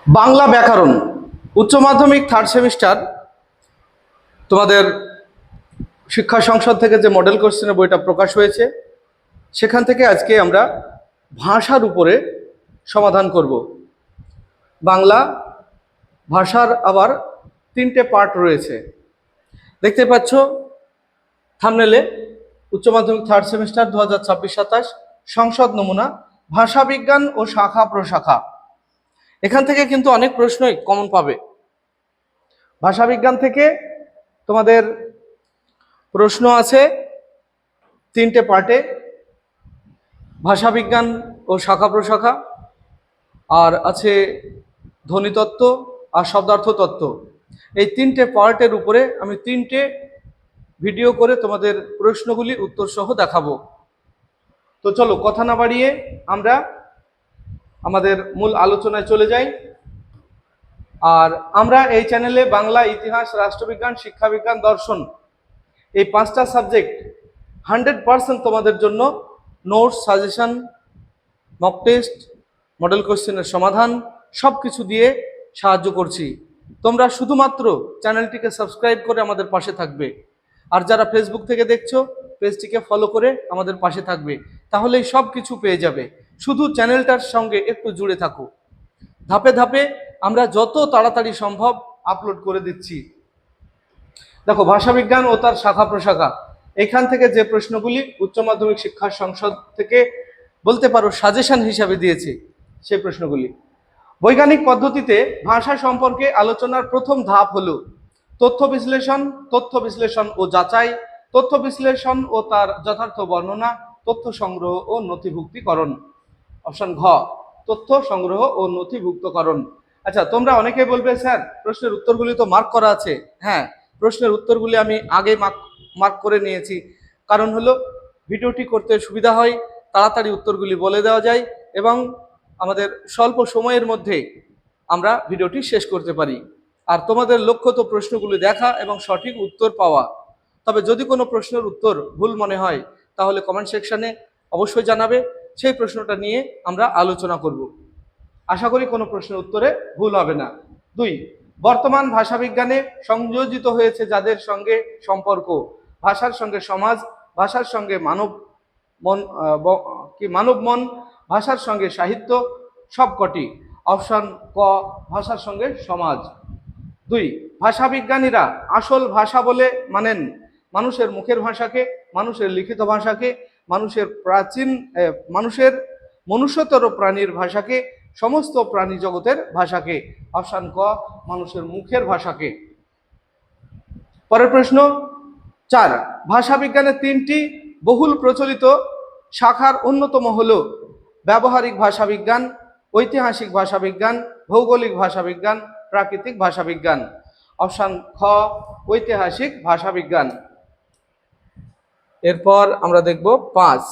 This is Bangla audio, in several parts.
বাংলা ব্যাকরণ উচ্চ মাধ্যমিক থার্ড সেমিস্টার তোমাদের শিক্ষা সংসদ থেকে যে মডেল কোশ্চেনের বইটা প্রকাশ হয়েছে সেখান থেকে আজকে আমরা ভাষার উপরে সমাধান করব। বাংলা ভাষার আবার তিনটে পার্ট রয়েছে, দেখতে পাচ্ছ থাম্বনেলে। উচ্চ মাধ্যমিক থার্ড সেমিস্টার 2026-27 সংসদ নমুনা ভাষা বিজ্ঞান ও শাখা প্রশাখা। এখান থেকে কিন্তু অনেক প্রশ্নই কমন পাবে। ভাষা বিজ্ঞান থেকে তোমাদের প্রশ্ন আছে তিনটে পার্টে, ভাষা বিজ্ঞান ও শাখা প্রশাখা, আর আছে ধ্বনিতত্ত্ব আর শব্দার্থ তত্ত্ব। এই তিনটে পার্টের উপরে আমি তিনটে ভিডিও করে তোমাদের প্রশ্নগুলি উত্তর সহ দেখাবো। তো চলো কথা না বাড়িয়ে আমরা আমাদের মূল আলোচনায় চলে যাই। আর আমরা এই চ্যানেলে বাংলা, ইতিহাস, রাষ্ট্রবিজ্ঞান, শিক্ষাবিজ্ঞান, দর্শন এই 5টা সাবজেক্ট 100% তোমাদের জন্য notes, suggestion, mock test, model কোশ্চেনের সমাধান সব কিছু দিয়ে সাহায্য করছি। তোমরা শুধুমাত্র চ্যানেলটিকে সাবস্ক্রাইব করে আমাদের পাশে থাকবে, আর যারা ফেসবুক থেকে দেখছো পেজটিকে ফলো করে আমাদের পাশে থাকবে, তাহলেই সব কিছু পেয়ে যাবে। শুধু চ্যানেলটার সঙ্গে একটু জুড়ে থাকো। ধাপে ধাপে আমরা যত তাড়াতাড়ি সম্ভব আপলোড করে দিচ্ছি। দেখো, ভাষাবিজ্ঞান ও তার শাখা প্রশাখা, এখান থেকে যে প্রশ্নগুলি উচ্চ মাধ্যমিক শিক্ষা সংসদ থেকে বলতে পারো সাজেশন হিসাবে দিয়েছে সেই প্রশ্নগুলি। বৈজ্ঞানিক পদ্ধতিতে ভাষা সম্পর্কে আলোচনার প্রথম ধাপ হলো তথ্য বিশ্লেষণ ও যাচাই, তথ্য বিশ্লেষণ ও তার যথার্থ বর্ণনা, তথ্য সংগ্রহ ও নথিভুক্তিকরণ। অপশন ঘ, তথ্য সংগ্রহ ও নথিভুক্তকরণ। আচ্ছা, তোমরা অনেকে বলবে স্যার প্রশ্নের উত্তরগুলি তো মার্ক করা আছে। হ্যাঁ, প্রশ্নের উত্তরগুলি আমি আগে মার্ক করে নিয়েছি, কারণ হলো ভিডিওটি করতে সুবিধা হয়, তাড়াতাড়ি উত্তরগুলি বলে দেওয়া যায় এবং আমাদের স্বল্প সময়ের মধ্যে আমরা ভিডিওটি শেষ করতে পারি। আর তোমাদের লক্ষ্য তো প্রশ্নগুলি দেখা এবং সঠিক উত্তর পাওয়া। তবে যদি কোনো প্রশ্নের উত্তর ভুল মনে হয় তাহলে কমেন্ট সেকশনে অবশ্যই জানাবে, সেই প্রশ্নটা নিয়ে আমরা আলোচনা করব। আশা করি কোনো প্রশ্নের উত্তরে ভুল হবে না। 2, বর্তমান ভাষাবিজ্ঞানে সংযোজিত হয়েছে যাদের সঙ্গে সম্পর্ক, ভাষার সঙ্গে সমাজ, ভাষার সঙ্গে মানব মন, ভাষার সঙ্গে সাহিত্য, সবকটি। অপশন ক, ভাষার সঙ্গে সমাজ। 2, ভাষাবিজ্ঞানীরা আসল ভাষা বলে মানেন মানুষের মুখের ভাষাকে, মানুষের লিখিত ভাষাকে, মানুষের মনুষ্যতর প্রাণীর ভাষাকে, সমস্ত প্রাণী জগতের ভাষাকে। অপশন ক, মানুষের মুখের ভাষাকে। পরের প্রশ্ন 4, ভাষাবিজ্ঞানের 3টি বহুল প্রচলিত শাখার অন্যতম হল ব্যবহারিক ভাষাবিজ্ঞান, ঐতিহাসিক ভাষাবিজ্ঞান, ভৌগোলিক ভাষাবিজ্ঞান, প্রাকৃতিক ভাষাবিজ্ঞান। অপশন খ, ঐতিহাসিক ভাষাবিজ্ঞান। এরপর আমরা দেখব 5,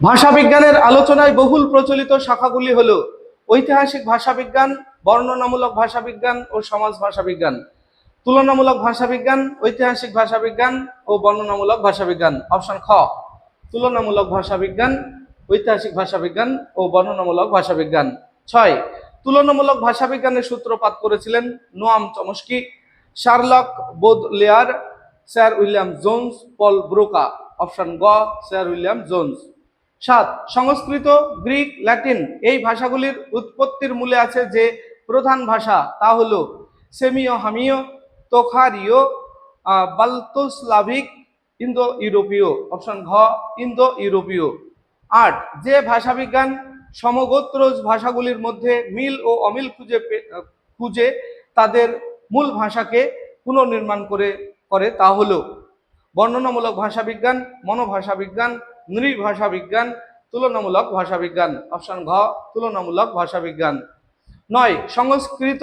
ভাষাবিজ্ঞানের আলোচনায় বহুল প্রচলিত শাখাগুলি হল ঐতিহাসিক ভাষাবিজ্ঞান, বর্ণনামূলক ভাষাবিজ্ঞান ও সমাজ ভাষাবিজ্ঞান, তুলনামূলক ভাষাবিজ্ঞান, ঐতিহাসিক ভাষাবিজ্ঞান ও বর্ণনামূলক ভাষাবিজ্ঞান। অপশন খ, তুলনামূলক ভাষাবিজ্ঞান, ঐতিহাসিক ভাষাবিজ্ঞান ও বর্ণনামূলক ভাষাবিজ্ঞান। 6, তুলনামূলক ভাষাবিজ্ঞানের সূত্রপাত করেছিলেন Noam Chomsky, Sherlock Baudelaire, sir William Jones, Paul Broca. Option গ, sir William Jones. 7, Sanskrit, Greek, Latin এই ভাষাগুলির উৎপত্তির মূলে আছে যে প্রধান ভাষা তা হলো সেমিও হামিও, তোখারীয়, বাল্টোস্লাভিক, ইন্দো ইউরোপীয়। অপশন ঘ, ইন্দো ইউরোপীয়। 8, যে ভাষাবিজ্ঞান সমগোত্রজ ভাষাগুলির মধ্যে মিল ও অমিল খুঁজে তাদের মূল ভাষাকে পুনর্নির্মাণ করে তা হলো বর্ণনামূলক ভাষাবিজ্ঞান, মনোভাষাবিজ্ঞান, নৃভাষাবিজ্ঞান, তুলনামূলক ভাষাবিজ্ঞান। অপশন ঘ, তুলনামূলক ভাষাবিজ্ঞান। 9, সংস্কৃত,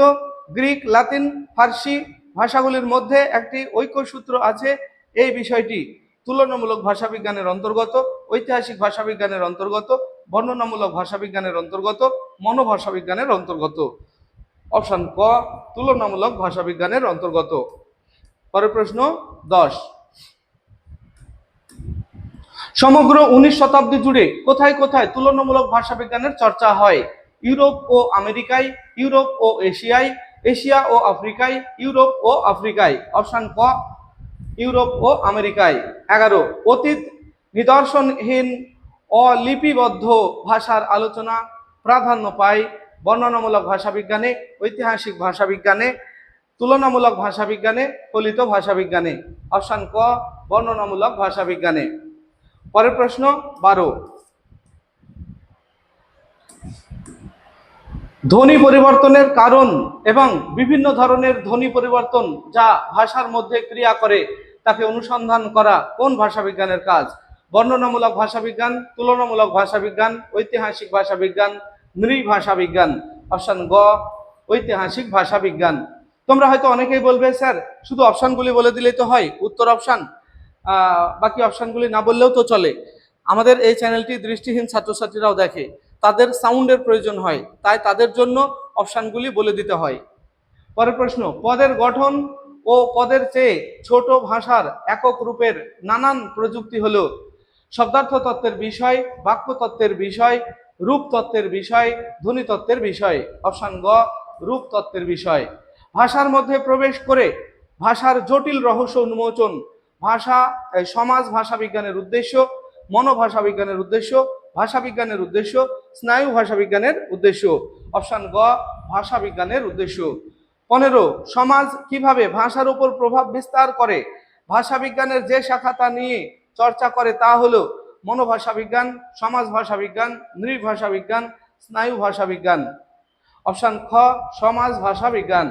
গ্রিক, লাতিন, ফার্সি ভাষাগুলির মধ্যে একটি ঐক্যসূত্র আছে। এই বিষয়টি তুলনামূলক ভাষাবিজ্ঞানের অন্তর্গত, ঐতিহাসিক ভাষাবিজ্ঞানের অন্তর্গত, বর্ণনামূলক ভাষাবিজ্ঞানের অন্তর্গত, মনোভাষাবিজ্ঞানের অন্তর্গত। অপশন ক, তুলনামূলক ভাষাবিজ্ঞানের অন্তর্গত। পরের প্রশ্ন 10, সমগ্র 19 শতাব্দী জুড়ে কোথায় কোথায় তুলনামূলক ভাষাবিজ্ঞানের চর্চা হয়? ইউরোপ ও আমেরিকায়, ইউরোপ ও এশিয়ায়, এশিয়া ও আফ্রিকায়, ইউরোপ ও আফ্রিকায়। অপশন ক ইউরোপ ও আমেরিকায়। 11 অতীত নিদর্শনহীন অলিপিবদ্ধ ভাষার আলোচনা প্রাধান্য পায় বর্ণনামূলক ভাষাবিজ্ঞানে, ঐতিহাসিক ভাষাবিজ্ঞানে, তুলনামূলক ভাষাবিজ্ঞানে, ফলিত ভাষাবিজ্ঞানে। অপশন ক বর্ণনামূলক ভাষাবিজ্ঞানে। পরের প্রশ্ন 12 ধ্বনি পরিবর্তনের কারণ এবং বিভিন্ন ধরনের ধ্বনি পরিবর্তন যা ভাষার মধ্যে ক্রিয়া করে তাকে অনুসন্ধান করা কোন ভাষাবিজ্ঞানের কাজ? বর্ণনামূলক ভাষাবিজ্ঞান, তুলনামূলক ভাষাবিজ্ঞান, ঐতিহাসিক ভাষাবিজ্ঞান, নৃভাষাবিজ্ঞান। অপশন গ ঐতিহাসিক ভাষাবিজ্ঞান। তোমরা হয়তো অনেকেই বলবে স্যার শুধু অপশনগুলি বলে দিলেই তো হয়, উত্তর অপশন, বাকি অপশনগুলি না বললেও তো চলে। আমাদের এই চ্যানেলটি দৃষ্টিহীন ছাত্রছাত্রীরাও দেখে, তাদের সাউন্ডের প্রয়োজন হয়, তাই তাদের জন্য অপশনগুলি বলে দিতে হয়। পরের প্রশ্ন পদের গঠন ও পদের চেয়ে ছোট ভাষার একক রূপের নানান প্রযুক্তি হলো শব্দার্থ তত্ত্বের বিষয়, বাক্য তত্ত্বের বিষয়, রূপ তত্ত্বের বিষয়, ধ্বনি তত্ত্বের বিষয়। অপশন গ রূপ তত্ত্বের বিষয়। ভাষার মধ্যে প্রবেশ করে ভাষার জটিল রহস্য উন্মোচন ভাষা সমাজ ভাষাবিজ্ঞানের উদ্দেশ্য, মনোভাষা বিজ্ঞানের উদ্দেশ্য, ভাষাবিজ্ঞানের উদ্দেশ্য, স্নায়ু ভাষাবিজ্ঞানের উদ্দেশ্য। অপশন গ ভাষাবিজ্ঞানের উদ্দেশ্য। 15 সমাজ কিভাবে ভাষার উপর প্রভাব বিস্তার করে ভাষাবিজ্ঞানের যে শাখা তা নিয়ে চর্চা করে তা হলো মনোভাষা বিজ্ঞান, সমাজ ভাষা বিজ্ঞান, নৃভাষা বিজ্ঞান, স্নায়ু ভাষা বিজ্ঞান। অপশন খ সমাজ ভাষা বিজ্ঞান।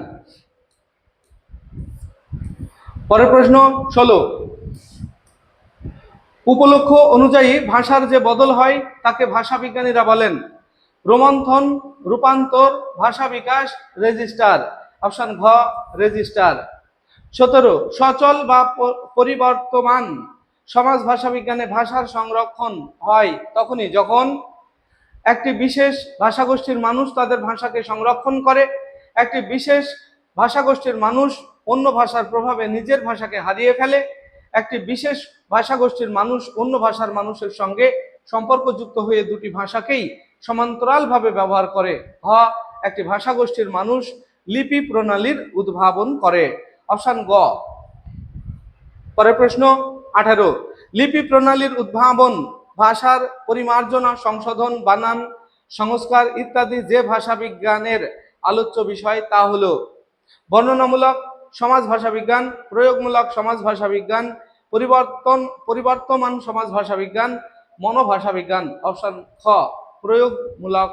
পরের প্রশ্ন 16 উপলক্ষ অনুযায়ী ভাষার যে বদল হয় তাকে ভাষাবিজ্ঞানীরা বলেন রোমন্থন, রূপান্তর, ভাষা বিকাশ, রেজিস্টার। অপশন ঘ রেজিস্টার। 17 সচল বা পরিবর্তমান সমাজ ভাষাবিজ্ঞানে ভাষার সংরক্ষণ হয় তখনই যখন একটি বিশেষ ভাষাগোষ্ঠীর মানুষ তাদের ভাষাকে সংরক্ষণ করে, একটি বিশেষ ভাষাগোষ্ঠীর মানুষ অন্য ভাষার প্রভাবে নিজের ভাষাকে হারিয়ে ফেলে, একটি বিশেষ ভাষাগোষ্ঠীর মানুষ অন্য ভাষার মানুষের সঙ্গে সম্পর্কযুক্ত হয়ে দুটি ভাষাকেই সমান্তরালভাবে ব্যবহার করে। হ একটি ভাষাগোষ্ঠীর মানুষ লিপি প্রণালীর উদ্ভাবন করে। অপশন গ। পরের প্রশ্ন 18 লিপি প্রণালীর উদ্ভাবন, ভাষার পরিমার্জনা, সংশোধন, বানান সংস্কার ইত্যাদি যে ভাষা বিজ্ঞানের আলোচ্য বিষয় তা হলো বর্ণনামূলক সমাজ ভাষা বিজ্ঞান, প্রয়োগমূলক সমাজ ভাষা বিজ্ঞান, পরিবর্তমান সমাজ ভাষা বিজ্ঞান, মনোভাষা বিজ্ঞান। অপশন খ প্রয়োগমূলক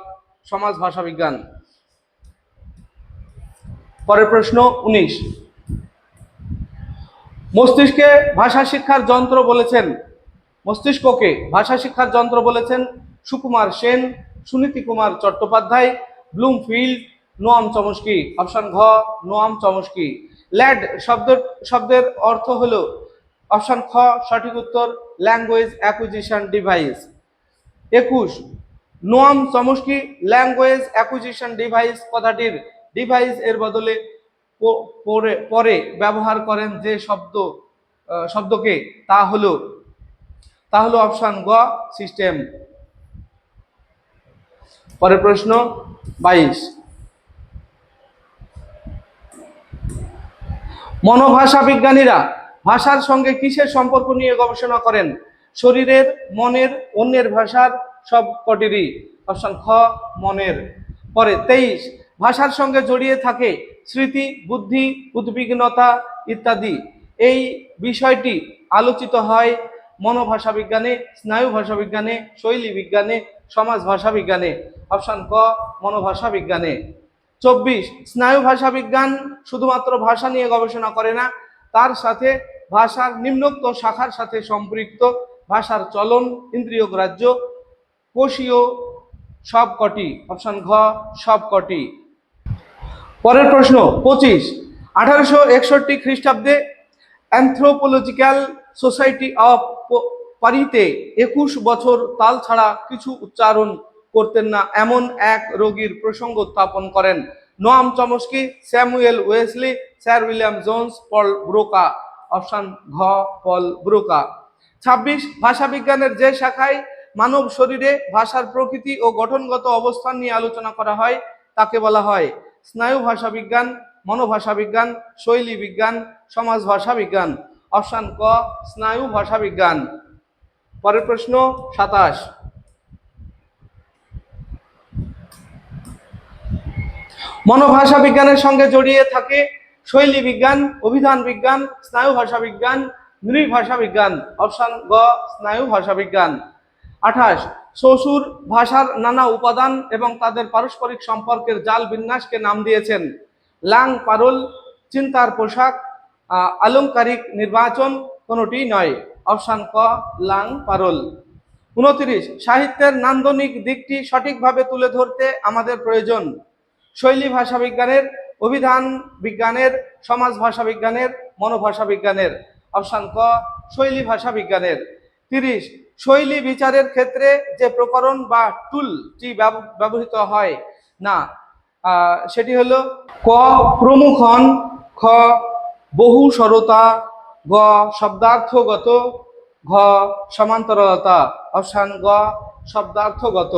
সমাজ ভাষা বিজ্ঞান। পরের প্রশ্ন 19 মস্তিষ্কে ভাষা শিক্ষার যন্ত্র বলেছেন, মস্তিষ্ককে ভাষা শিক্ষার যন্ত্র বলেছেন Sukumar Sen, Suniti Kumar Chattopadhyay, Bloomfield, Noam Chomsky. Option ঘ নোয়াম চমস্কি। ল্যাড শব্দের অর্থ হলো অপশন খ সঠিক উত্তর language acquisition device. 21 Noam Chomsky language acquisition device কথাটির ডিভাইস এর বদলে পরে ব্যবহার করেন যে শব্দকে তা হলো অপশন গ সিস্টেম। পরের প্রশ্ন 22 মনোভাষা বিজ্ঞানীরা ভাষার সঙ্গে কিসের সম্পর্ক নিয়ে গবেষণা করেন? শরীরের, মনের, অন্যের ভাষার, সব কটিরই। অপশন খ মনের। পরে 23 ভাষার সঙ্গে জড়িয়ে থাকে স্মৃতি, বুদ্ধি, উদ্বিগ্নতা ইত্যাদি। এই বিষয়টি আলোচিত হয় মনোভাষা বিজ্ঞানে, স্নায়ু ভাষা বিজ্ঞানে, শৈলী বিজ্ঞানে, সমাজ ভাষা বিজ্ঞানে। অপশন ক মনোভাষা বিজ্ঞানে। 24 স্নায়ু ভাষা বিজ্ঞান শুধুমাত্র ভাষা নিয়ে গবেষণা করে না, তার সাথে ভাষার নিম্নোক্ত শাখার সাথে সম্পৃক্ত ভাষার চলন, ইন্দ্রিয় গ্রাহ্য, কোষীয় সবকটি। অপশন ঘ সবকটি। পরের প্রশ্ন 25 1861 খ্রিস্টাব্দে অ্যানথ্রোপোলজিক্যাল সোসাইটি অফ পারিতে 21 বছর তাল ছাড়া কিছু উচ্চারণ করতেন না এমন এক রোগীর প্রসঙ্গ উত্থাপন করেন Noam Chomsky, Samuel Wesley, sir William Jones, Paul Broca. Option ঘ পল ব্রোকা। 26 ভাষা বিজ্ঞানের যে শাখায় মানব শরীরে ভাষার প্রকৃতি ও গঠনগত অবস্থান নিয়ে আলোচনা করা হয় তাকে বলা হয় স্নায়ু ভাষা বিজ্ঞান, মনোভাষা বিজ্ঞান, শৈলী বিজ্ঞান, সমাজ ভাষা বিজ্ঞান। অপশন ক স্নায়ু ভাষা বিজ্ঞান। পরের প্রশ্ন 27, মনোভাষা বিজ্ঞানের সঙ্গে জড়িয়ে থাকে শৈলী বিজ্ঞান, অভিধান বিজ্ঞান, স্নায়ু ভাষা বিজ্ঞান, নৃভাষা বিজ্ঞান। অপশন গ স্নায়ু ভাষা বিজ্ঞান। 28, শ্বশুর ভাষার নানা উপাদান এবং তাদের পারস্পরিক সম্পর্কের জাল বিন্যাসকে নাম দিয়েছেন লাং পারুল, চিন্তার পোশাক, আলংকারিক নির্বাচন, কোনোটি নয়। অপশন ক লাং পারুল। 29, সাহিত্যের নান্দনিক দিকটি সঠিকভাবে তুলে ধরতে আমাদের প্রয়োজন শৈলী ভাষা বিজ্ঞানের, অভিধান বিজ্ঞানের, সমাজ ভাষা বিজ্ঞানের, মনোভাষা বিজ্ঞানের। অপশন ক শৈলী ভাষা বিজ্ঞানের। 30, শৈলী বিচারের ক্ষেত্রে যে প্রকরণ বা টুলটি ব্যবহৃত হয় না সেটি হলো ক প্রমুখন, খ বহু সরতা, গ শব্দার্থগত, ঘ সমান্তরালতা। অপশন গ শব্দার্থগত।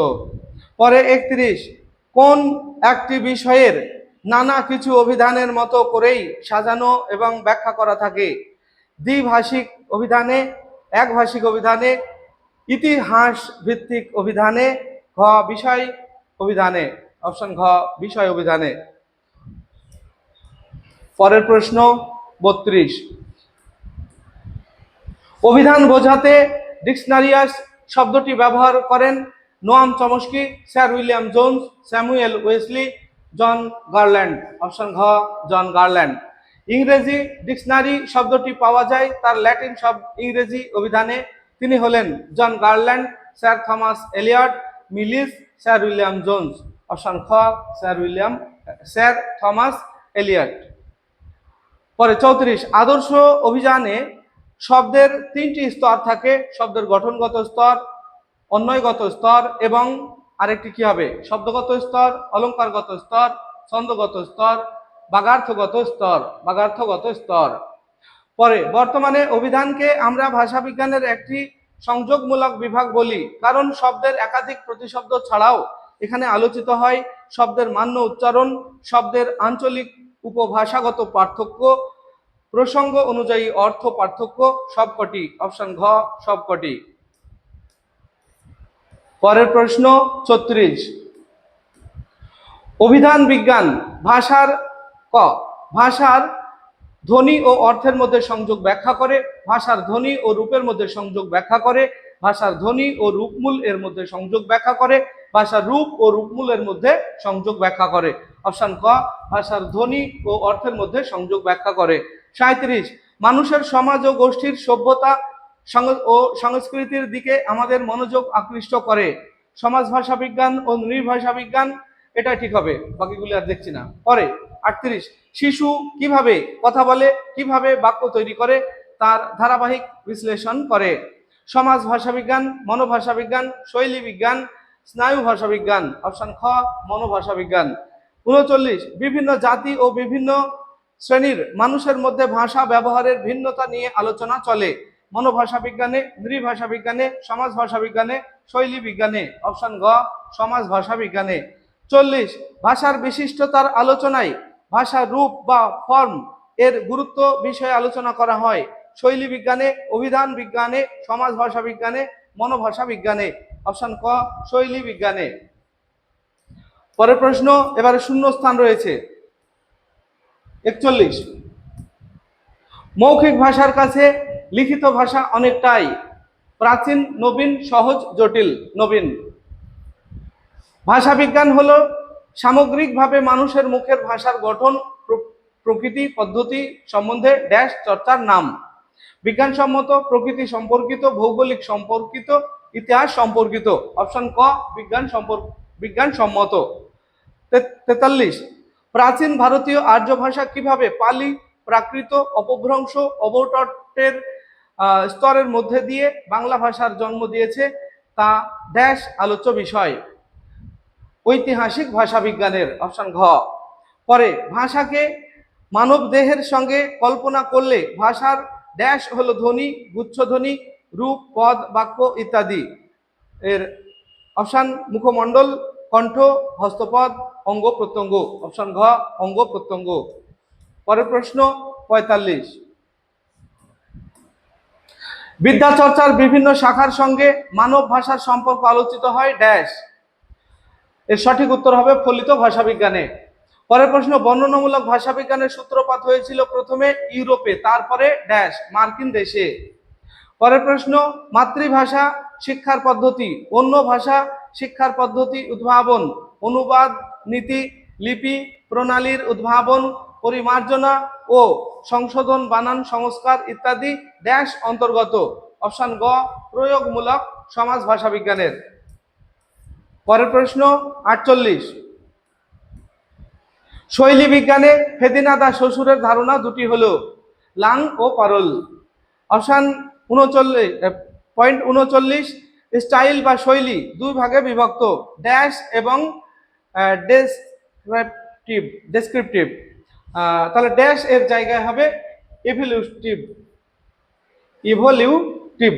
পরে 31, কোন একটি বিষয়ের নানা কিছু অভিধানের মতো করেই সাজানো এবং ব্যাখ্যা করা থাকে দ্বিভাষিক অভিধানে, একভাষিক অভিধানে, ইতিহাস ভিত্তিক অভিধানে, ঘ বিষয় অভিধানে। অপশন ঘ বিষয় অভিধানে। পরের প্রশ্ন 32, অভিধান বোঝাতে ডিকশনারিয়াস শব্দটি ব্যবহার করেন Noam Chomsky, sir William Jones, Samuel Wesley, John Garland. Option ঘ জন গারল্যান্ড। ইংরেজি ডিকশনারি শব্দটি পাওয়া যায় তার ল্যাটিন ইংরেজি অভিধানে, তিনি হলেন জন গারল্যান্ড, sir Thomas Elyot, মিলিস, sir William Jones. Option খ স্যার থমাস এলিয়ট। পরে 34, আদর্শ অভিযানে শব্দের 3টি স্তর থাকে শব্দের গঠনগত স্তর, অন্বয়গত স্তর এবং আরেকটি কি হবে শব্দগত স্তর, অলঙ্কারগত স্তর, ছন্দগত স্তর, বাগার্থগত স্তর। পরে বর্তমানে অভিধানকে আমরা ভাষা বিজ্ঞানের একটি সংযোগমূলক বিভাগ বলি কারণ শব্দের একাধিক প্রতিশব্দ ছাড়াও এখানে আলোচিত হয় শব্দের মান্য উচ্চারণ, শব্দের আঞ্চলিক উপভাষাগত পার্থক্য, প্রসঙ্গ অনুযায়ী অর্থ পার্থক্য, সবকটি। অপশন ঘ সবকটি। পরের প্রশ্ন 36, অভিধান বিজ্ঞান ভাষার ভাষার ধ্বনি ও অর্থের মধ্যে সংযোগ ব্যাখ্যা করে, ভাষার ধ্বনি ও রূপের মধ্যে সংযোগ ব্যাখ্যা করে, ভাষার ধ্বনি ও রূপমূল এর মধ্যে সংযোগ ব্যাখ্যা করে, ভাষার রূপ ও রূপমূলের মধ্যে সংযোগ ব্যাখ্যা করে। অপশন ক ভাষার ধ্বনি ও অর্থের মধ্যে সংযোগ ব্যাখ্যা করে। 37, মানুষের সমাজ ও গোষ্ঠীর সভ্যতা ও সংস্কৃতির দিকে আমাদের মনোযোগ আকৃষ্ট করে সমাজ ভাষা বিজ্ঞান ও নৃভাষা বিজ্ঞান। এটা ঠিক হবে, বাকিগুলি আর দেখছি না। পরে 38, শিশু কিভাবে কথা বলে, কিভাবে বাক্য তৈরি করে তার ধারাবাহিক বিশ্লেষণ করে সমাজ ভাষা বিজ্ঞান, মনোভাষা বিজ্ঞান, শৈলী বিজ্ঞান, স্নায়ু ভাষা বিজ্ঞান। অপশন খ মনোভাষা বিজ্ঞান। 39, বিভিন্ন জাতি ও বিভিন্ন শ্রেণীর মানুষের মধ্যে ভাষা ব্যবহারের ভিন্নতা নিয়ে আলোচনা চলে মনোভাষা বিজ্ঞানে, নৃভাষা বিজ্ঞানে, সমাজ ভাষা বিজ্ঞানে, শৈলী বিজ্ঞানে। অপশন গ সমাজ ভাষা বিজ্ঞানে। 40, ভাষার বিশিষ্টতার আলোচনায় ভাষার রূপ বা ফর্ম এর গুরুত্ব বিষয়ে আলোচনা করা হয় শৈলী বিজ্ঞানে, অভিধান বিজ্ঞানে, সমাজ ভাষা বিজ্ঞানে, মনোভাষা বিজ্ঞানে। অপশন ক শৈলী বিজ্ঞানে। পরের প্রশ্ন এবারে শূন্য স্থান রয়েছে 41, মৌখিক ভাষার কাছে লিখিত ভাষা অনেকটাই প্রাচীন, নবীন, সহজ, জটিল। নবীন। ভাষা বিজ্ঞান হলো সামগ্রিকভাবে মানুষের মুখের ভাষার গঠন, প্রকৃতি, পদ্ধতি সম্বন্ধে ড্যাশ চর্চার নাম বিজ্ঞানসম্মত, প্রকৃতি সম্পর্কিত, ভৌগোলিক সম্পর্কিত, ইতিহাস সম্পর্কিত। অপশন ক বিজ্ঞানসম্মত। 43, প্রাচীন ভারতীয় আর্য ভাষা কিভাবে পালি, প্রাকৃত, অপভ্রংশ, অবটটের স্তরের মধ্যে দিয়ে বাংলা ভাষার জন্ম দিয়েছে তা ড্যাশ আলোচ্য বিষয় ঐতিহাসিক ভাষা বিজ্ঞানের। অপশন ঘ। পরে ভাষাকে মানব দেহের সঙ্গে কল্পনা করলে ভাষার ড্যাশ হলো ধ্বনি, গুচ্ছধ্বনি, রূপ, পদ, বাক্য ইত্যাদি। এর অপশান মুখমণ্ডল, কণ্ঠ, হস্তপদ, অঙ্গ প্রত্যঙ্গ। অপশান ঘ অঙ্গ প্রত্যঙ্গ। পরের প্রশ্ন ৪৫। বিদ্যা চর্চার বিভিন্ন শাখার সঙ্গে মানব ভাষার সম্পর্ক আলোচিত হয় ড্যাশ। এর সঠিক উত্তর হবে ফলিত ভাষাবিজ্ঞানে। পরের প্রশ্ন, বর্ণনামূলক ভাষাবিজ্ঞানের সূত্রপাত হয়েছিল প্রথমে ইউরোপে, তারপরে ড্যাশ মার্কিন দেশে। পরের প্রশ্ন, মাতৃভাষা শিক্ষার পদ্ধতি, অন্য ভাষা শিক্ষার পদ্ধতি উদ্ভাবন, অনুবাদ, নীতি, লিপি প্রণালীর উদ্ভাবন, পরিমার্জনা ও সংশোধন, বানান সংস্কার ইত্যাদি ড্যাশ অন্তর্গত। অপশান গ প্রয়োগমূলক সমাজ ভাষাবিজ্ঞানের। পরের প্রশ্ন ৪৮। শৈলী বিজ্ঞানে ফেদিনা দা শ্বশুরের ধারণা দুটি হলো লাং ও পারল। অপশান 39 স্টাইল বা শৈলী দুই ভাগে বিভক্ত ড্যাশ এবং ডেসক্রিপটিভ। তাহলে ড্যাশ এর জায়গায় হবে ইভলিউটিভ।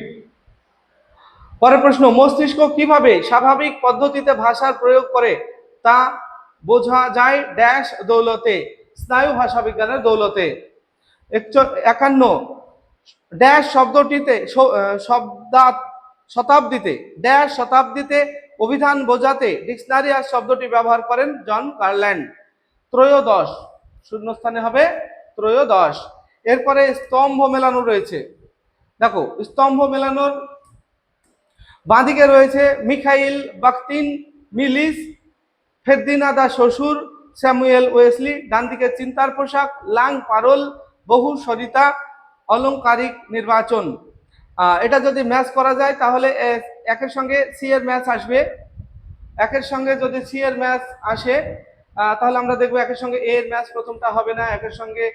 পরের প্রশ্ন, মস্তিষ্ক কিভাবে স্বাভাবিক পদ্ধতিতে ভাষার প্রয়োগ করে তা বোঝা যায় ড্যাশ দৌলতে, স্নায়ু ভাষাবিজ্ঞানের দৌলতে। ৫১ ড্যাশ শব্দটিতে শতাব্দীতে ড্যাশ শতাব্দীতে অভিধান বোঝাতে ডিকশনারি আর শব্দটি ব্যবহার করেন জন গার্ল্যান্ড। ১৩ শূন্যস্থানে হবে ১৩। এরপরে স্তম্ভ মেলানো রয়েছে। দেখো স্তম্ভ মেলানোর বাঁদিকে রয়েছে Mikhail বাখতিন মিলিস, Ferdinand de Saussure, Samuel Wesley. ডান দিকে চিন্তার পোশাক, লাং পারল, বহু সরিতা, অলংকারিক নির্বাচন। এটা যদি ম্যাচ করা যায় তাহলে একের সঙ্গে সি এর ম্যাচ আসবে। একের সঙ্গে যদি সি এর ম্যাচ আসে তাহলে আমরা দেখবো একের সঙ্গে এ এর ম্যাচ প্রথমটা হবে না, একের সঙ্গে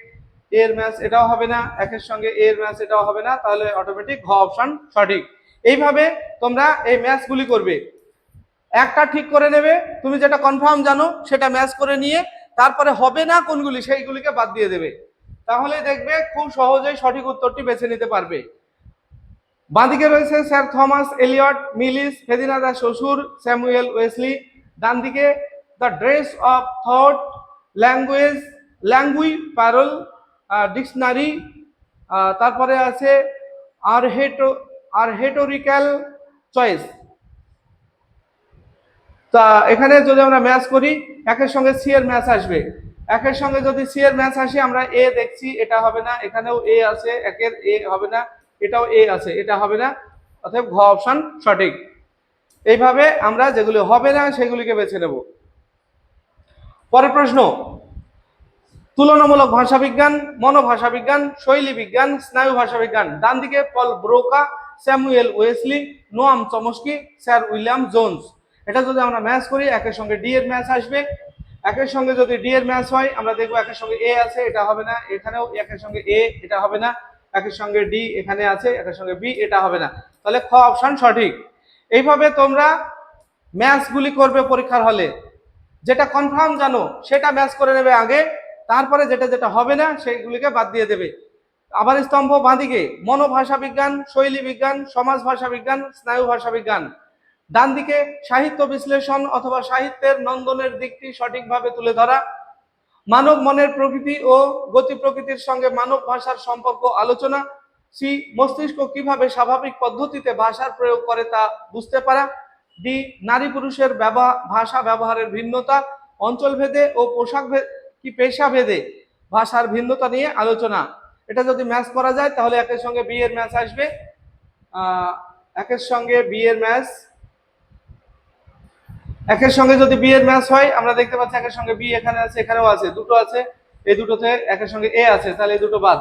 এ এর ম্যাচ এটাও হবে না, একের সঙ্গে এ এর ম্যাচ এটাও হবে না, তাহলে অটোমেটিক ঘ অপশন সঠিক। এইভাবে তোমরা এই ম্যাচগুলি করবে। একটা ঠিক করে নেবে, তুমি যেটা কনফার্ম জানো সেটা ম্যাচ করে নিয়ে তারপরে হবে না কোনগুলি সেইগুলিকে বাদ দিয়ে দেবে। তাহলে দেখবে খুব সহজেই সঠিক উত্তরটি বেছে নিতে পারবে। বাঁদিকে রয়েছে স্যার থমাস এলিয়ট, মিলিস, Ferdinand de Saussure, Samuel Wesley. ডান দিকে দ্য ড্রেস অফ থট, ল্যাঙ্গুই প্যারল, ডিকশনারি। তারপরে আছে আরহেটোরিক্যাল চয়েস। তা এখানে যদি আমরা ম্যাচ করি একের সঙ্গে সি এর ম্যাচ আসবে। একের সঙ্গে যদি সি এর ম্যাচ আসে আমরা এ দেখছি, এটা হবে না, এখানেও এ আছে, একের এ হবে না, এটাও এ আছে, এটা হবে না, অতএব ঘ অপশন সঠিক। এইভাবে আমরা যেগুলি হবে না সেগুলিকে বেছে নেব। পরের প্রশ্ন, তুলনামূলক ভাষাবিজ্ঞান, মনোভাষাবিজ্ঞান, শৈলী বিজ্ঞান, স্নায়ু ভাষাবিজ্ঞান। ডান দিকে Paul Broca, Samuel Wesley, Noam Chomsky, sir William Jones. এটা যদি আমরা ম্যাচ করি একের সঙ্গে ডি এর ম্যাচ আসবে। একের সঙ্গে যদি ডি এর ম্যাচ হয় আমরা দেখবো একের সঙ্গে এ আছে, এটা হবে না, এখানেও একের সঙ্গে এ, এটা হবে না, একের সঙ্গে ডি এখানে আছে, একের সঙ্গে বি, এটা হবে না, তাহলে খ অপশন সঠিক। এইভাবে তোমরা ম্যাচগুলি করবে পরীক্ষার হলে। যেটা কনফার্ম জানো সেটা ম্যাচ করে নেবে আগে, তারপরে যেটা যেটা হবে না সেইগুলিকে বাদ দিয়ে দেবে। আবার স্তম্ভ বাঁদিকে মনোভাষা বিজ্ঞান, শৈলী বিজ্ঞান, সমাজ ভাষা বিজ্ঞান, স্নায়ু ভাষা বিজ্ঞান। ডান দিকে সাহিত্য বিশ্লেষণ অথবা সাহিত্যের নন্দনের দিকটি সঠিকভাবে তুলে ধরা, মানব মনের প্রকৃতি ও গতি প্রকৃতির সঙ্গে মানব ভাষার সম্পর্ক আলোচনা, সি মস্তিষ্ক কিভাবে স্বাভাবিক পদ্ধতিতে ভাষার প্রয়োগ করে তা বুঝতে পারা, ডি নারী পুরুষের ভাষা ব্যবহারের ভিন্নতা, অঞ্চলভেদে ও পেশা ভেদে ভাষার ভিন্নতা নিয়ে আলোচনা। এটা যদি ম্যাচ করা যায় তাহলে একের সঙ্গে বি এর ম্যাচ আসবে। একের সঙ্গে বি এর ম্যাচ, একের সঙ্গে যদি বি এর ম্যাচ হয় আমরা দেখতে পাচ্ছি একের সঙ্গে বি এখানে আছে, এখানেও আছে, দুটো আছে, এই দুটোতে একের সঙ্গে এ আছে, তাহলে এই দুটো বাদ।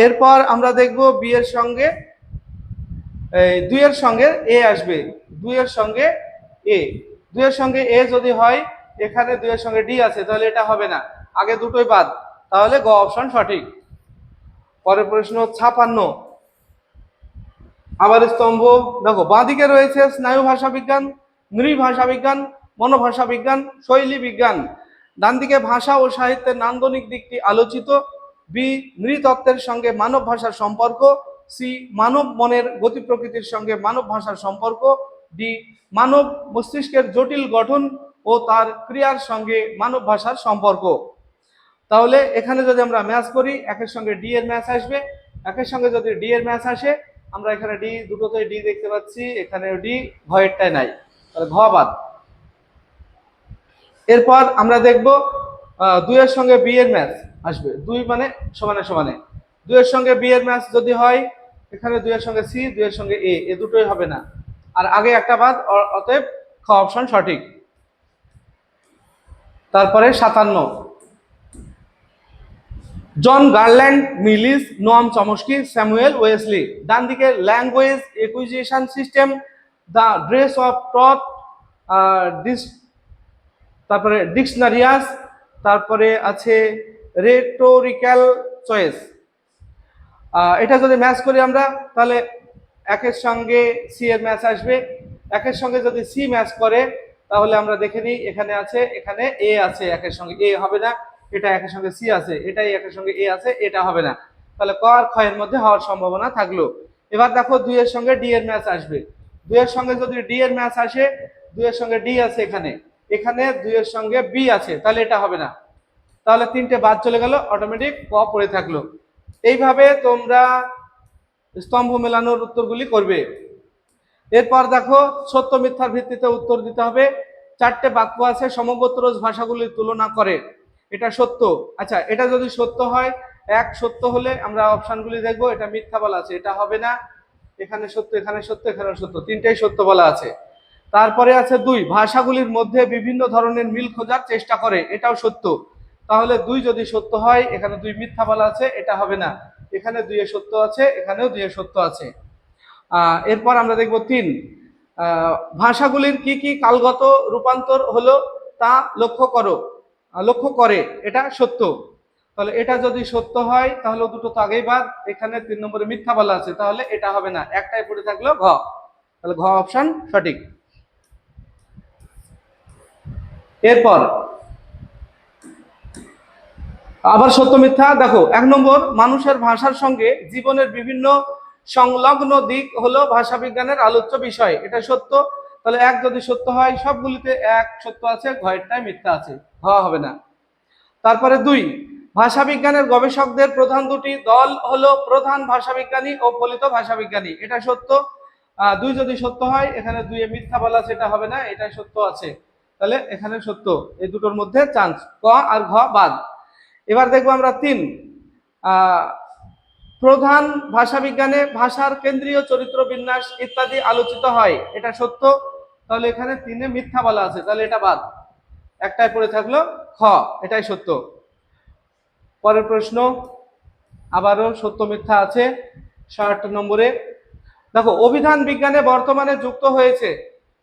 এরপর আমরা দেখব বি এর সঙ্গে দুই এর সঙ্গে এ আসবে, দুই এর সঙ্গে এ, দুই এর সঙ্গে এ যদি হয় এখানে দুই এর সঙ্গে ডি আছে, তাহলে এটা হবে না, আগে দুটোই বাদ, তাহলে গ অপশন সঠিক। পরের প্রশ্ন 56। আবার স্তম্ভ দেখো বাঁদিকে রয়েছে স্নায়ু ভাষা বিজ্ঞান, নৃভাষা বিজ্ঞান, মনোভাষা বিজ্ঞান, শৈলী বিজ্ঞান। ডান দিকে ভাষা ও সাহিত্যের নান্দনিক দিকটি আলোচিত, বি নৃতত্ত্বের সঙ্গে মানব ভাষার সম্পর্ক, সি মানব মনের গতি প্রকৃতির সঙ্গে মানব ভাষার সম্পর্ক, ডি মানব মস্তিষ্কের জটিল গঠন ও তার ক্রিয়ার সঙ্গে মানব ভাষার সম্পর্ক। তাহলে এখানে যদি আমরা ম্যাচ করি, একের সঙ্গে ডি এর ম্যাচ আসবে, একের সঙ্গে যদি ডি এর ম্যাচ আসে, আমরা এখানে ডি দুটোতেই ডি দেখতে পাচ্ছি, এখানেও ডি, ঘয়েরটাই নাই, তাহলে ঘ বাদ। এরপর আমরা দেখব 2 এর সঙ্গে বি এর ম্যাচ আসবে, 2 মানে সমানে সমানে, 2 এর সঙ্গে বি এর ম্যাচ যদি হয়, এখানে 2 এর সঙ্গে সি, 2 এর সঙ্গে এ, এ দুটোই হবে না, আর আগে একটা বাদ, অতএব খ অপশন সঠিক। তারপরে 57, জন garland, মিলিস, Noam Chomsky, Samuel Wesley. ডান দিকে language acquisition system, the dress of taught, তারপরে ডিকশনারিয়াস, তারপরে আছে রেটোরিক্যাল চয়েস। এটা যদি ম্যাচ করি আমরা, তাহলে একের সঙ্গে সি এর ম্যাচ আসবে, একের সঙ্গে যদি সি ম্যাচ করে, তাহলে আমরা দেখে নিই, এখানে আছে, এখানে এ আছে, একের সঙ্গে এ হবে না, এটা একের সঙ্গে সি আছে, এটাই একের সঙ্গে এ আছে, এটা হবে না, তাহলে ক আর খ এর মধ্যে হওয়ার সম্ভাবনা থাকলো। এবার দেখো 2 এর সঙ্গে ডি এর ম্যাচ আসবে, 2 এর সঙ্গে যদি ডি এর ম্যাচ আসে, 2 এর সঙ্গে ডি আছে, এখানে এখানে 2 এর সঙ্গে বি আছে, তাহলে এটা হবে না, তাহলে 3টে বাদ চলে গেল, অটোমেটিক ক পড়ে থাকলো। এইভাবে তোমরা স্তম্ভ মেলানোর উত্তরগুলি করবে। এরপর দেখো সত্য মিথ্যার ভিত্তিতে উত্তর দিতে হবে। 4টে বাক্য আছে, সমগোত্রজ ভাষাগুলির তুলনা করে, এটা সত্য। আচ্ছা, এটা যদি সত্য হয়, এক সত্য হলে আমরা অপশনগুলি দেখবো, এটা মিথ্যা বলা আছে, এটা হবে না, এখানে সত্য, এখানে সত্য, এখানে সত্য, 3টাই সত্য বলা আছে। তারপরে আছে 2, ভাষাগুলির মধ্যে বিভিন্ন ধরনের মিল খোঁজার চেষ্টা করে, এটাও সত্য। তাহলে 2 যদি সত্য হয়, এখানে 2 মিথ্যা বলা আছে, এটা হবে না, এখানে 2 এ সত্য আছে, এখানেও 2 এ সত্য আছে। এরপর আমরা দেখব 3, ভাষাগুলির কি কি কালগত রূপান্তর হলো তা লক্ষ্য করে, এটা সত্য। তাহলে এটা যদি সত্য হয়, তাহলে দুটো তো আগেই বাদ, এখানে 3 নম্বরে মিথ্যা বলা আছে, তাহলে এটা হবে না, একটাই পড়ে থাকলো ঘ, তাহলে ঘ অপশন সঠিক। এরপর আবার সত্য মিথ্যা দেখো, 1 নম্বর, মানুষের ভাষার সঙ্গে জীবনের বিভিন্ন সংলগ্ন দিক হলো ভাষা বিজ্ঞানের আলোচ্য বিষয়, এটা সত্য। তাহলে 1 যদি সত্য হয়, সবগুলিতে 1 সত্য আছে, ঘয়েরটাই মিথ্যা আছে, হ হবে না। তারপরে 2, ভাষা বিজ্ঞানের গবেষকদের প্রধান 2টি দল হলো প্রধান ভাষাবিজ্ঞানী ও ফলিত ভাষাবিজ্ঞানী, এটা সত্য। 2 যদি সত্য হয়, এখানে 2 এ মিথ্যা বলা আছে, এটা হবে না, এটাই সত্য আছে, তাহলে এখানে সত্য, এই দুটোর মধ্যে চান্স, ক আর ঘ বাদ। এবার দেখবো আমরা 3, প্রধান ভাষাবিজ্ঞানে ভাষার কেন্দ্রীয় চরিত্র বিন্যাস ইত্যাদি আলোচিত হয়, এটা সত্য। তাহলে এখানে 3 এ মিথ্যা বলা আছে, তাহলে এটা বাদ, একটাই পড়ে থাকলো খ, এটাই সত্য। পরের প্রশ্ন আবারও সত্য মিথ্যা আছে। 60 নম্বরে দেখো, অভিধান বিজ্ঞানে বর্তমানে যুক্ত হয়েছে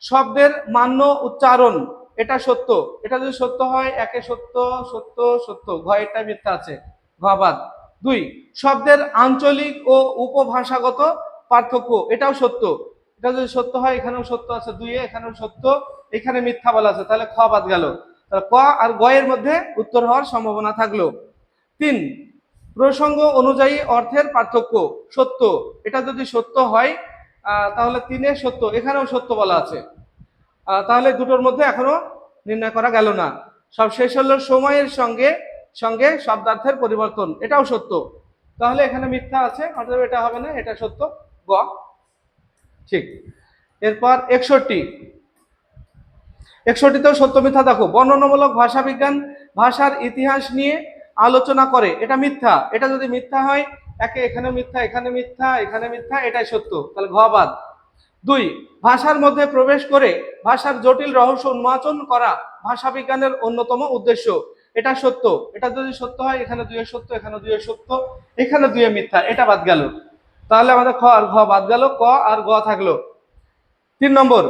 শব্দের মান্য উচ্চারণ, এটা সত্য। এটা যদি সত্য হয়, একে সত্য, সত্য, সত্য, ঘ এটা মিথ্যা আছে, ঘ বাদ। 2, শব্দের আঞ্চলিক ও উপভাষাগত পার্থক্য, এটাও সত্য। এটা যদি সত্য হয়, এখানেও সত্য আছে 2 এ, এখানেও সত্য, এখানে মিথ্যা বলা আছে, তাহলে খ বাদ গেল, তাহলে ক আর গ এর মধ্যে উত্তর হওয়ার সম্ভাবনা থাকলো। 3, প্রসঙ্গ অনুযায়ী অর্থের পার্থক্য, সত্য। এটা যদি সত্য হয়, তাহলে 3 এ সত্য, এখানেও সত্য বলা আছে, তাহলে দুটোর মধ্যে এখনো নির্ণয় করা গেল না। সব শেষ হলো সময়ের সঙ্গে সঙ্গে শব্দার্থের পরিবর্তন, এটাও সত্য। তাহলে এখানে মিথ্যা আছে, অর্থাৎ এটা হবে না, এটা সত্য, গ ঠিক। এরপর 61তেও সত্য মিথ্যা দেখো, বর্ণনামূলক ভাষা বিজ্ঞান ভাষার ইতিহাস নিয়ে আলোচনা করে, এটা মিথ্যা। এটা যদি মিথ্যা হয়, এখানে মিথ্যা, এখানে মিথ্যা, এখানে মিথ্যা, এটাই সত্য, তাহলে ঘ বাদ। 2, ভাষার মধ্যে প্রবেশ করে ভাষার জটিল রহস্য উন্মোচন করা ভাষা বিজ্ঞানের অন্যতম উদ্দেশ্য, এটা সত্য। এটা যদি সত্য হয়, এখানে 2 এ সত্য, এখানে 2 এ সত্য, এখানে 2 এ মিথ্যা, এটা বাদ গেল, তাহলে আমাদের খ আর ঘ বাদ গেল, ক আর গ থাকলো। 3 নম্বর,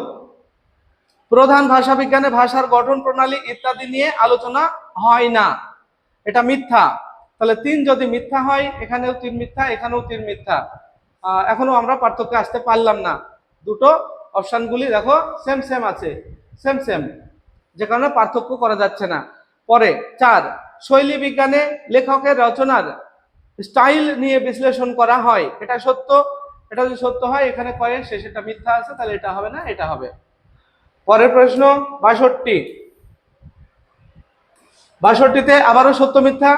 প্রধান ভাষা বিজ্ঞানে ভাষার গঠন প্রণালী ইত্যাদি নিয়ে আলোচনা হয় না, এটা মিথ্যা। তাহলে 3 যদি মিথ্যা হয়, এখানেও 3 মিথ্যা, এখানেও 3 মিথ্যা, এখনো আমরা পার্থক্য আসতে পারলাম না, দুটো অপশনগুলি দেখো সেম সেম আছে, সেম সেম, যে কারণে পার্থক্য করা যাচ্ছে না। পরে 4, শৈলী বিজ্ঞানে লেখকের রচনার স্টাইল নিয়ে বিশ্লেষণ করা হয়, এটা সত্য। এটা যদি সত্য হয় এখানে কয়ের শেষেটা মিথ্যা আছে, তাহলে এটা হবে না, এটা হবে। পরের প্রশ্ন 62। 62তে আবারও সত্য মিথ্যা।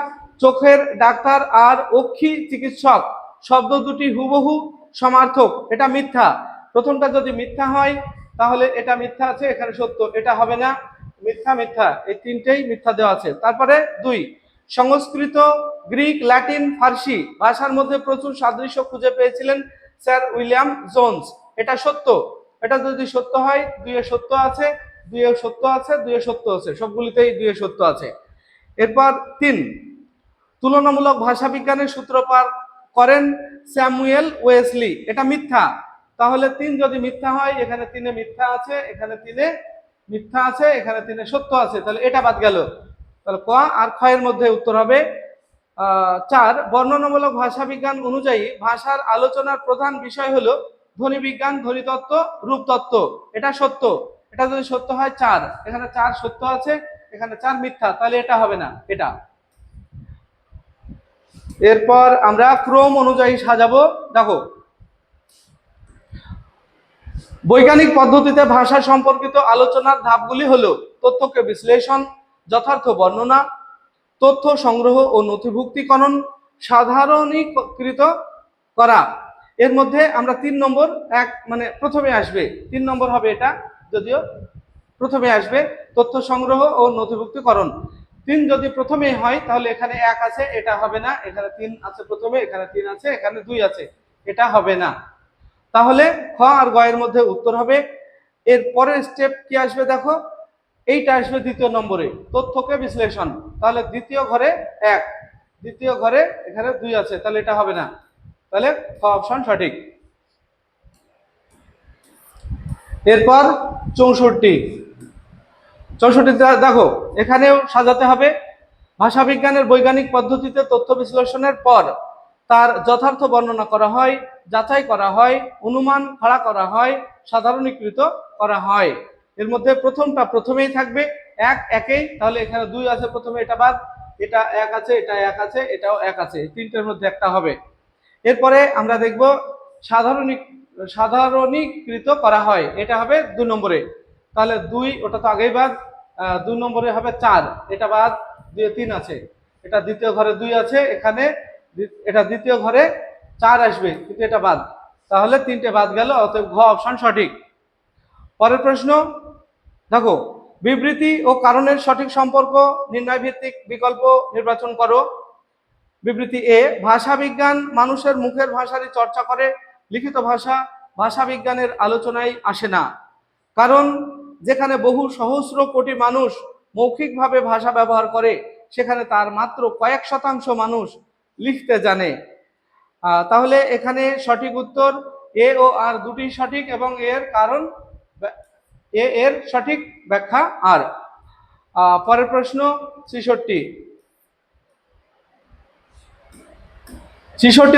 চোখের ডাক্তার আর অক্ষি চিকিৎসক শব্দ দুটি হুবহু সমার্থক, এটা মিথ্যা। প্রথমটা যদি মিথ্যা হয় তাহলে এটা মিথ্যা আছে, এখানে সত্য, এটা হবে না। মিথ্যা মিথ্যা, এই তিনটেই মিথ্যা দেওয়া আছে। তারপরে 2, সংস্কৃত, গ্রিক, ল্যাটিন, ফার্সি ভাষার মধ্যে প্রচুর সাদৃশ্য খুঁজে পেয়েছিলেন স্যার উইলিয়াম জোন্স, এটা সত্য। এটা যদি সত্য হয় 2 সত্য আছে, 2 সত্য আছে, 2 সত্য আছে, সবগুলিতেই 2 সত্য আছে। এরপর 3, তুলনামূলক ভাষা বিজ্ঞানের সূত্রপাত করেন স্যামুয়েল ওয়েসলি, এটা মিথ্যা। তাহলে 3 যদি মিথ্যা হয় এখানে 3 মিথ্যা আছে, এখানে 3 মিথ্যা আছে, এখানে 3 সত্য আছে, তাহলে এটা বাদ গেল। তাহলে ক আর খ এর মধ্যে উত্তর হবে 4, বর্ণনামূলক ভাষা বিজ্ঞান অনুযায়ী ভাষার আলোচনার প্রধান বিষয় হলো ধ্বনি বিজ্ঞান, ধ্বনিতত্ত্ব, রূপতত্ত্ব, এটা সত্য। এটা যদি সত্য হয় 4, এখানে 4 সত্য আছে, এখানে 4 মিথ্যা, তাহলে এটা হবে না, এটা। এরপর আমরা ক্রম অনুযায়ী সাজাবো। দেখো, বৈজ্ঞানিক পদ্ধতিতে ভাষা সম্পর্কিত আলোচনার ধাপগুলি হলো তথ্যকে বিশ্লেষণ, যথার্থ বর্ণনা, তথ্য সংগ্রহ ও নথিভুক্তিকরণ, সাধারণীকৃত করা। এর মধ্যে আমরা 3 নম্বর মানে প্রথমে আসবে, 3 নম্বর হবে এটা, যদিও প্রথমে আসবে তথ্য সংগ্রহ ও নথিভুক্তিকরণ। 3 যদি প্রথমে হয় তাহলে এখানে 1 আছে, এটা হবে না। এখানে 3 আছে প্রথমে, এখানে 3 আছে, এখানে 2 আছে, এটা হবে না। তাহলে খ আর গ এর মধ্যে উত্তর হবে। এর পরের স্টেপ কি আসবে দেখো, এইটা আসবে দ্বিতীয় নম্বরে, তথ্যকে বিশ্লেষণ। তাহলে দ্বিতীয় ঘরে 1, দ্বিতীয় ঘরে এখানে 2 আছে, তাহলে এটা হবে না, তাহলে খ অপশন সঠিক। এরপর 64 দেখো, এখানেও সাজাতে হবে। ভাষা বিজ্ঞানের বৈজ্ঞানিক পদ্ধতিতে তথ্য বিশ্লেষণের পর তার যথার্থ বর্ণনা করা হয়, যাচাই করা হয়, অনুমান খাড়া করা হয়, সাধারণীকৃত করা হয়। এর মধ্যে প্রথমটা প্রথমেই থাকবে, 1 একেই, তাহলে এখানে 2 আছে প্রথমে, এটা বাদ, এটা 1 আছে, এটা 1 আছে, এটাও 1 আছে, তিনটের মধ্যে একটা হবে। এরপরে আমরা দেখব সাধারণীকৃত করা হয়, এটা হবে 2 নম্বরে। তাহলে 2, ওটা তো আগেই বাদ, 2 নম্বরে হবে 4, এটা বাদ, 2 3 আছে, এটা দ্বিতীয় ঘরে 2 আছে, এখানে এটা দ্বিতীয় ঘরে 4 আসবে, কিন্তু এটা বাদ, তাহলে 3টে বাদ গেল, অতএব ঘ অপশন সঠিক। পরের প্রশ্ন দেখো, বিবৃতি ও কারণের সঠিক সম্পর্ক নির্ণয় ভিত্তিক বিকল্প নির্বাচন করো। বিবৃতি এ, ভাষা বিজ্ঞান মানুষের মুখের ভাষারই চর্চা করে, লিখিত ভাষা ভাষা বিজ্ঞানের আলোচনায় আসে না। কারণ যেখানে বহু সহস্র কোটি মানুষ মৌখিকভাবে ভাষা ব্যবহার করে, সেখানে তার মাত্র কয়েক শতাংশ মানুষ লিখতে জানে। তাহলে এখানে সঠিক উত্তর এ ও আর দুটি সঠিক, এবং এর কারণ এর সঠিক ব্যাখ্যা আর। পরের প্রশ্ন 66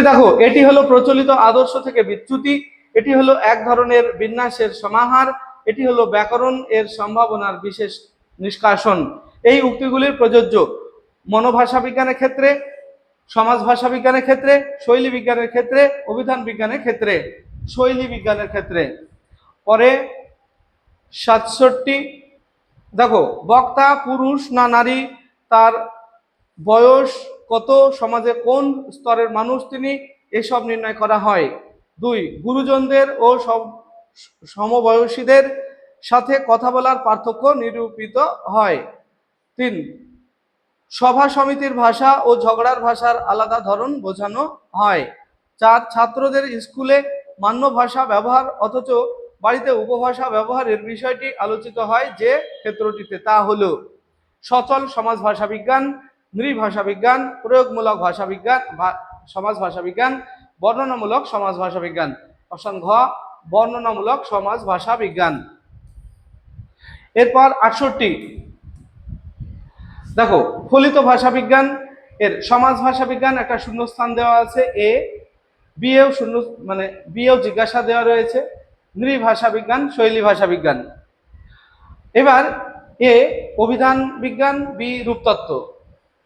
দেখো, এটি হলো প্রচলিত আদর্শ থেকে বিচ্যুতি, এটি হলো এক ধরনের বিন্যাসের সমাহার, এটি হলো ব্যাকরণ এর সম্ভাবনার বিশেষ নিষ্কাশন। এই উক্তিগুলির প্রযোজ্য মনোভাষা বিজ্ঞানের ক্ষেত্রে, সমাজ ভাষা বিজ্ঞানের ক্ষেত্রে, শৈলী বিজ্ঞানের ক্ষেত্রে, অভিধান বিজ্ঞানের ক্ষেত্রে। শৈলী বিজ্ঞানের ক্ষেত্রে। পরে 67 দেখো, বক্তা পুরুষ না নারী, তার বয়স কত, সমাজে কোন স্তরের মানুষ তিনি, এসব নির্ণয় করা হয়। 2, গুরুজনদের ও সমবয়সীদের সাথে কথা বলার পার্থক্য নিরূপিত হয়। 3, সভা সমিতির ভাষা ও ঝগড়ার ভাষার আলাদা ধরন বোঝানো হয়। 4, ছাত্রদের স্কুলে মান্য ভাষা ব্যবহার অথচ বাড়িতে উপভাষা ব্যবহারের বিষয়টি আলোচিত হয় যে ক্ষেত্রটিতে, তা হলো সচল সমাজ ভাষা বিজ্ঞান, নৃভাষা বিজ্ঞান, প্রয়োগমূলক ভাষা বিজ্ঞান, সমাজ ভাষা বিজ্ঞান, বর্ণনামূলক সমাজ ভাষা বিজ্ঞান। অপশন ঘ, বর্ণনামূলক সমাজ ভাষা বিজ্ঞান। এরপর 68 দেখো, ফলিত ভাষা বিজ্ঞান এর সমাজ ভাষা বিজ্ঞান একটা শূন্যস্থান দেওয়া আছে, এ বিয়েও শূন্য, মানে বিয়েও জিজ্ঞাসা দেওয়া রয়েছে। নৃভাষা বিজ্ঞান, শৈলী ভাষা বিজ্ঞান। এবার এ অভিধান বিজ্ঞান, বি রূপতত্ত্ব,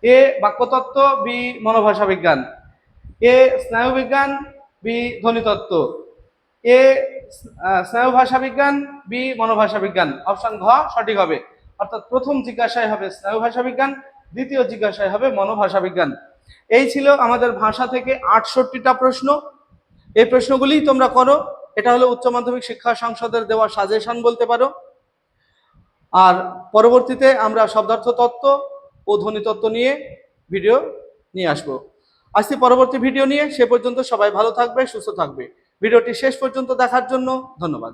এ বাক্যতত্ত্ব, বি মনোভাষা বিজ্ঞান। এ স্নায়ুবিজ্ঞান, বি ধ্বনিতত্ত্ব, এ স্নায়ু ভাষা বিজ্ঞান, বি মনোভাষা বিজ্ঞান। অপশন ঘ সঠিক হবে। অর্থাৎ প্রথম জিজ্ঞাসায় হবে স্নায়ু ভাষা বিজ্ঞান, দ্বিতীয় জিজ্ঞাসায় হবে মনোভাষা বিজ্ঞান। এই ছিল আমাদের ভাষা থেকে 68টা প্রশ্ন। এই প্রশ্নগুলিই তোমরা করো। এটা হলো উচ্চ মাধ্যমিক শিক্ষা সংসদের দেওয়া সাজেশন বলতে পারো। আর পরবর্তীতে আমরা শব্দার্থ তত্ত্ব ও ধ্বনিতত্ত্ব নিয়ে ভিডিও নিয়ে আসবো। আসছি পরবর্তী ভিডিও নিয়ে। সে পর্যন্ত সবাই ভালো থাকবে, সুস্থ থাকবে। ভিডিওটি শেষ পর্যন্ত দেখার জন্য ধন্যবাদ।